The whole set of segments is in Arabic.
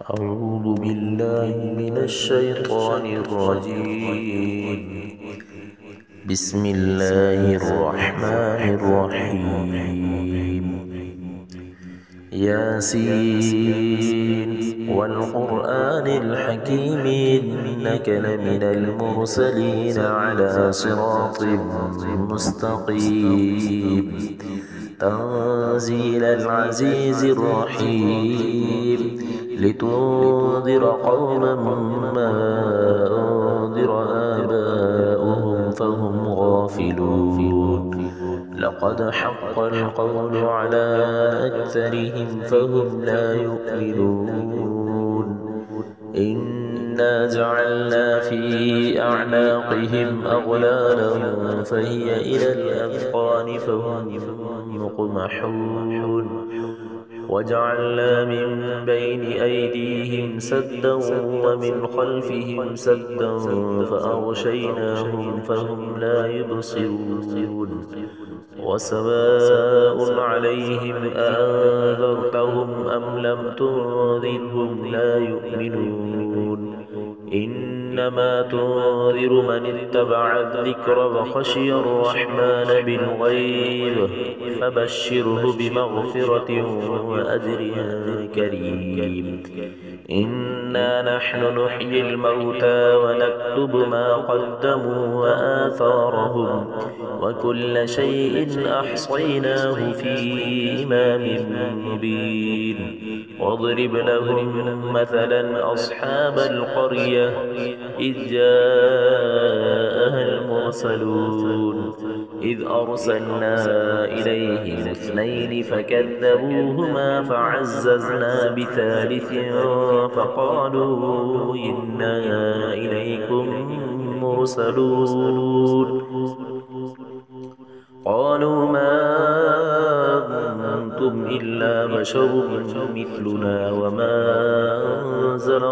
أعوذ بالله من الشيطان الرجيم. بسم الله الرحمن الرحيم. ياسين والقرآن الحكيم إنك لمن المرسلين على صراط مستقيم تنزيل العزيز الرحيم لتنذر قوما ما أنذر آباؤهم فهم غافلون لقد حق القول على أكثرهم فهم لا يؤمنون إنا جعلنا في أعناقهم أغلالا فهي إلى الأذقان فهم مقمحون وجعلنا من بين أيديهم سدا ومن خلفهم سدا فأغشيناهم فهم لا يبصرون وسواء عليهم أأنذرتهم أم لم تنذرهم لا يؤمنون إنما تنذر من اتبع الذكر وخشي الرحمن بالغيب فبشره بمغفرة وأجر كريم إنا نحن نحيي الموتى ونكتب ما قدموا وآثارهم وكل شيء أحصيناه في إمام مبين واضرب لهم مثلا أصحاب القرية إذ جاءها المرسلون إذ أرسلنا إليهم اثنين فكذبوهما فعززنا بثالث فقالوا إنا إليكم مرسلون قالوا ما أنتم إلا بشر مثلنا وما أنزل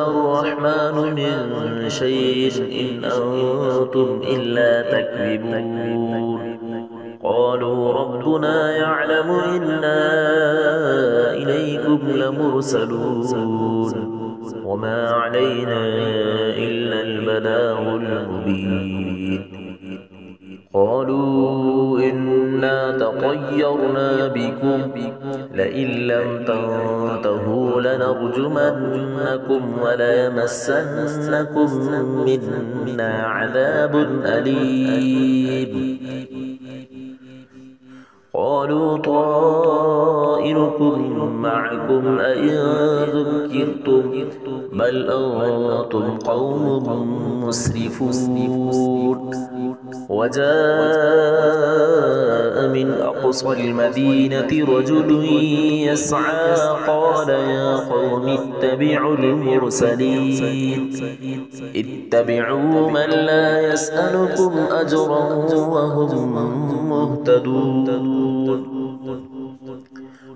الرحمن من شيء إن أنتم إلا تكذبون قالوا ربنا يعلم إنا إليكم لمرسلون وما علينا إلا البلاغ المبين قالوا إنا تطيرنا بكم لئن لم تنتهوا لنرجمنكم وليمسنكم منا عذاب أليم قالوا طائركم معكم أئن ذكرتم بل أنتم قوم مسرفون وجاء من أقصى المدينة رجل يسعى قال يا قوم اتبعوا المرسلين اتبعوا من لا يسألكم أجرا وهم مهتدون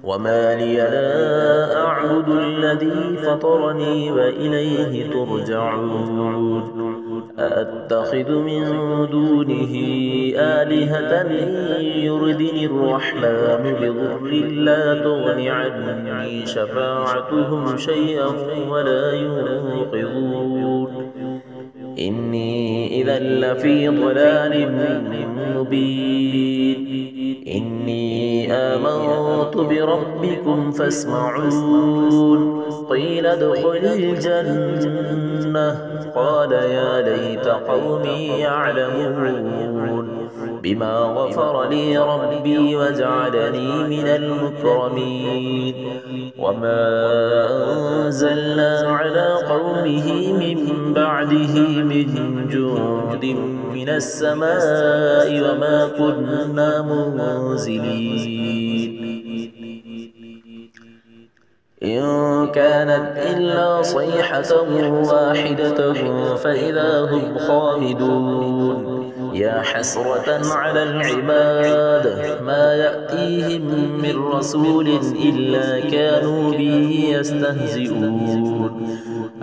وما لي لا أعبد الذي فطرني وإليه ترجعون أأتخذ من دونه آلهة يردني الرحمن بضر لا تغن عني شفاعتهم شيئا ولا ينقذون إني إذا لفي ضلال مبين إني آمنت بربكم فاسمعون قيل ادخل الجنة قال يا ليت قومي يعلمون بما غفر لي ربي وجعلني من المكرمين وما أنزلنا على قومه من بعده من جند من السماء وما كنا منزلين إن كانت إلا صيحة واحدة فإذا هم خامدون يا حسرة على العباد ما يأتيهم من رسول إلا كانوا به يستهزئون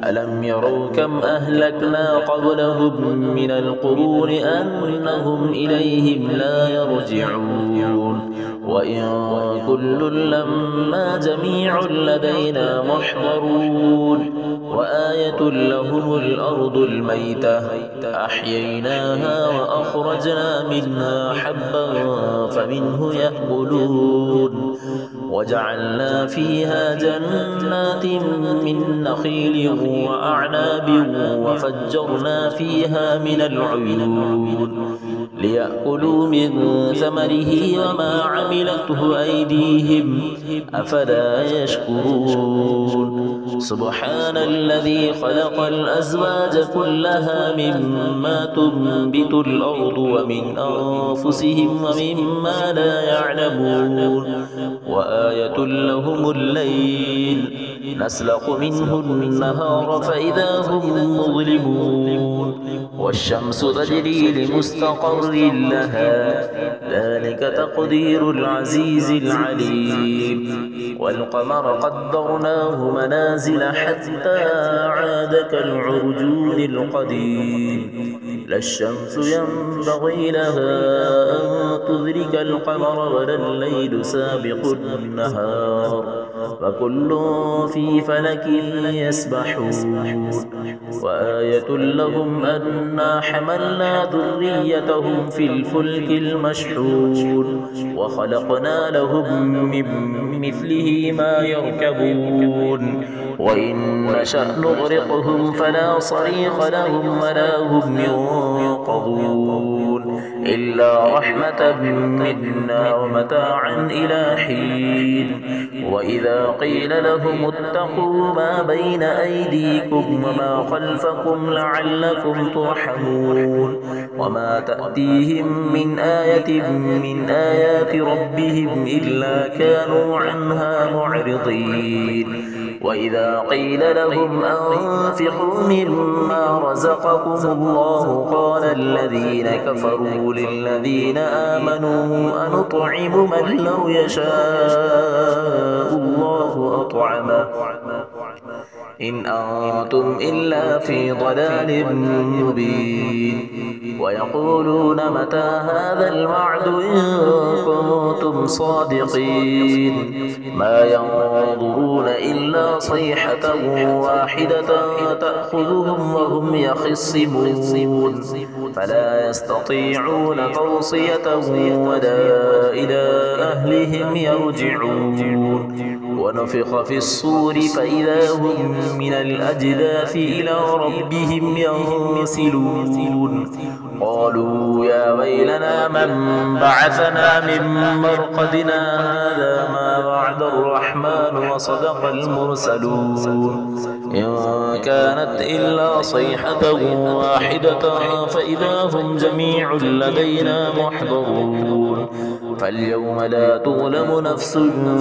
ألم يروا كم أهلكنا قبلهم من القرون أنهم إليهم لا يرجعون وإن كل لما جميع لدينا محضرون وآية لهم الأرض الميتة أحييناها وأخرجنا منها حبا فمنه يأكلون وجعلنا فيها جنات من نخيل وأعناب وفجرنا فيها من العيون ليأكلوا من ثمره وما عملته أيديهم أفلا يشكرون سبحان الذي خلق الأزواج كلها مما تنبت الأرض ومن أنفسهم ومما لا يعلمون وآية لهم الليل نسلخ منه النهار فإذا هم مظلمون والشمس تجري لمستقر لها ذلك تقدير العزيز العليم والقمر قدرناه منازل حتى عاد كالعرجون القديم لا الشمس ينبغي لها أن تدرك القمر ولا الليل سابق النهار وكل في فلك يسبحون وآية لهم أنا حملنا ذريتهم في الفلك المشحون وخلقنا لهم من مثله ما يركبون وإن نشأ نغرقهم فلا صريخ لهم ولا هم ينقذون إلا رحمة منا ومتاعا إلى حين وإذا قيل لهم اتقوا ما بين أيديكم وما خلفكم لعلكم ترحمون وما تأتيهم من آية من آيات ربهم إلا كانوا عنها معرضين وإذا قيل لهم أنفقوا مما رزقكم الله قال الذين كفروا للذين آمنوا أنطعم من لو يشاء الله أطعمه إن أنتم إلا في ضلال مبين ويقولون متى هذا الوعد إن كنتم صادقين ما ينظرون إلا صيحة واحدة تأخذهم وهم يخصمون فلا يستطيعون توصية ولا إلى أهلهم يرجعون ونفخ في الصور فإذا هم من الأجداث إلى ربهم ينسلون قالوا يا ويلنا من بعثنا من مرقدنا هذا ما وعد الرحمن وصدق المرسلون إن كانت إلا صيحة واحدة فإذا هم جميع لدينا محضرون فاليوم لا تظلم نفس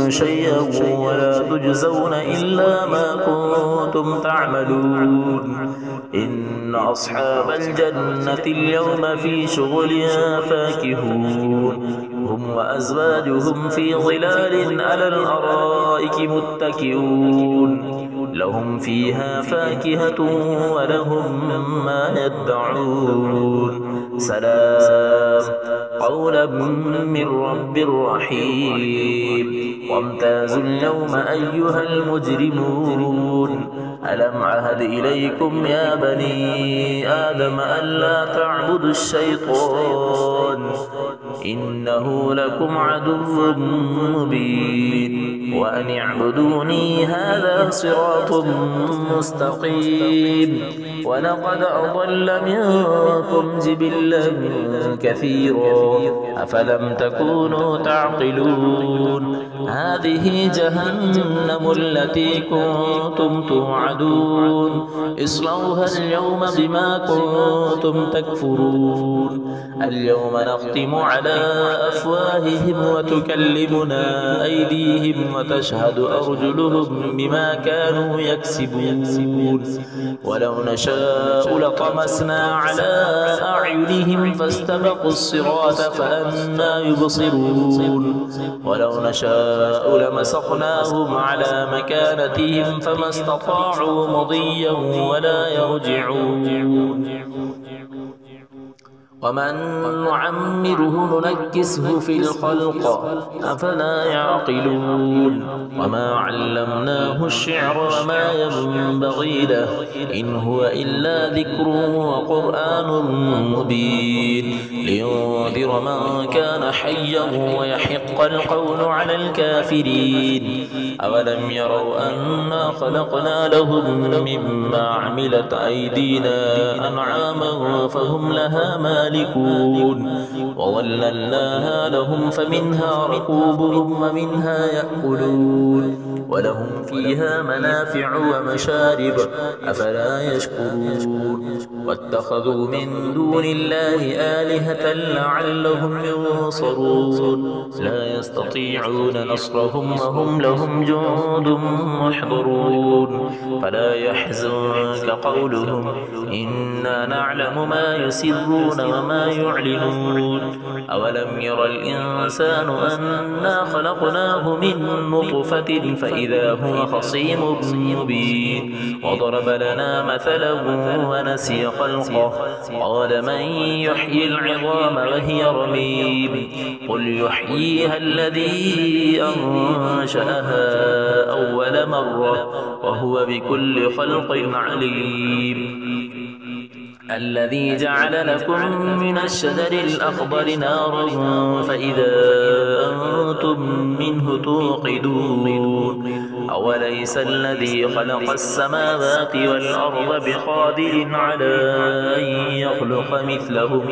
شيئا ولا تجزون إلا ما كنتم تعملون إن أصحاب الجنة اليوم في شغلها فاكهون هم وأزواجهم في ظلال على الأرائك متكئون لهم فيها فاكهة ولهم ما يدعون سلام قولا من رب رحيم وامتازوا اليوم أيها المجرمون ألم عهد إليكم يا بني آدم ألا تعبدوا الشيطان إنه لكم عدو مبين وأن اعبدوني هذا صراط مستقيم ولقد أضل منكم جبلا كثيرا أفلم تكونوا تعقلون هذه جهنم التي كنتم توعدون اصلوها اليوم بما كنتم تكفرون اليوم نختم على أفواههم وتكلمنا أيديهم وتشهد أرجلهم بما كانوا يكسبون ولو نشاء لطمسنا على أعينهم فاستبقوا الصراط فأنى يبصرون ولو نشاء لمسخناهم على مكانتهم فما استطاعوا مضيا ولا يرجعون ومن نعمره ننكسه في الخلق أفلا يعقلون وما علمناه الشعر وما ينبغي له إن هو إلا ذكر وقرآن مبين لينذر من كان حيا ويحق القول على الكافرين أولم يروا أنا خلقنا لهم مما عملت أيدينا أنعاما فهم لها مالكون وظللناها لهم فمنها ركوبهم ومنها يأكلون ولهم فيها منافع ومشارب أفلا يشكرون واتخذوا من دون الله آلهة لعلهم ينصرون لا يستطيعون نصرهم وهم لهم جند محضرون فلا يحزنك قولهم إنا نعلم ما يسرون وما يعلنون أولم ير الإنسان أنا خلقناه من نطفة فإذا هو خصيم مبين وضرب لنا مثلا ونسي خلقه قال من يحيي العظام وهي رميم قل يحييها الذي أنشأها أول مرة وهو بكل خلق عليم الذي جعل لكم من الشجر الأخضر نارا فإذا أنتم منه توقدون أوليس الذي خلق السماوات والأرض بقادر على أن يخلق مثلهم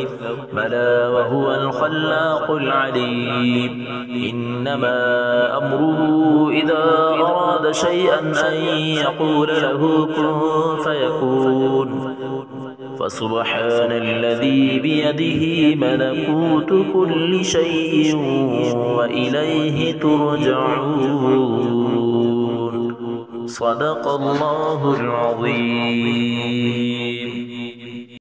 بلى وهو الخلاق العليم إنما أمره إذا أراد شيئا أن يقول له كن فيكون فسبحان الذي بيده ملكوت كل شيء وإليه ترجعون صدق الله العظيم.